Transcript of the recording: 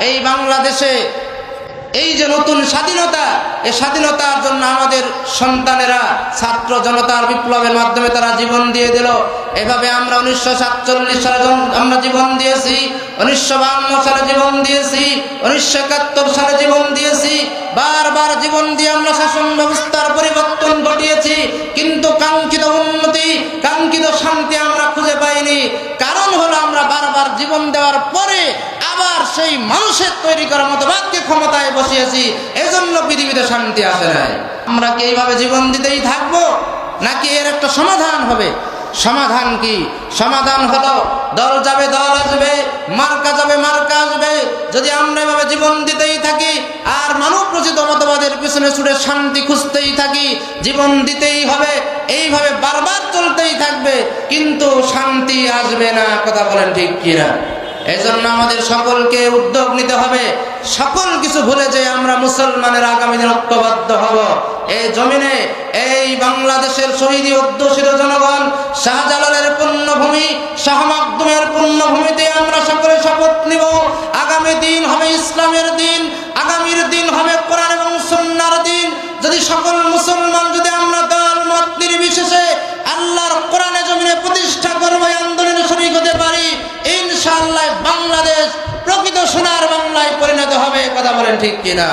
এই বাংলাদেশে এই যে নতুন স্বাধীনতা, এই স্বাধীনতার জন্য আমাদের সন্তানেরা ছাত্র জনতার বিপ্লবের মাধ্যমে তারা জীবন দিয়ে দিল। এভাবে আমরা 1947 সালে আমরা জীবন দিয়েছি, 1952 সালে জীবন দিয়েছি, 1971 সালে জীবন দিয়েছি। বারবার জীবন দিয়ে আমরা শাসন ব্যবস্থার পরিবর্তন ঘটিয়েছি, কিন্তু কাঙ্ক্ষিত উন্নতি, কাঙ্ক্ষিত শান্তি আমরা খুঁজে পাইনি। কারণ হলো আমরা বারবার জীবন দেওয়ার পরে আবার সেই মানুষের তৈরি করা মতবাদকে ক্ষমতায় বসিয়েছি, এজন্য পৃথিবীতে শান্তি আসে নাই। আমরা কি এইভাবে জীবন দিতেই থাকবো, নাকি এর একটা সমাধান হবে? সমাধান কি? সমাধান হলো দল যাবে দল আসবে, মার্কা যাবে মার্কা আসবে। যদি আমরা এভাবে জীবন দিতেই থাকি আর মানব রচিত মতবাদের পিছনে ছুটে শান্তি খুঁজতেই থাকি, জীবন দিতেই হবে, এইভাবে বারবার চলতেই থাকবে, কিন্তু শান্তি আসবে না। কথা বলেন ঠিক কিনা? এজন্য আমাদের সকলকে উদ্যোগ নিতে হবে, সকল কিছু ভুলে যে আমরা মুসলমানের আগামী দিন ঐক্যবদ্ধ হব। এই জমিনে, এই বাংলাদেশের শহীদ অধ্যুষিত জনগণ, শাহজালালের পুণ্যভূমি, শাহ মাকদুমের পুণ্যভূমিতে আমরা সকলে শপথ নিব, আগামী দিন হবে ইসলামের দিন, আগামীর দিন হবে কোরআন এবং সুন্নাহর দিন। যদি সকল মুসলমান, যদি আমরা দল মত নির্বিশেষে আল্লাহর কোরআনে জমিনে প্রতিষ্ঠা করবো, আন্দোলনে শরীক হতে পারি, ইনশাআল্লাহ বাংলাদেশ প্রকৃত সোনার বাংলায় পরিণত হবে। কথা বলেন ঠিক কিনা?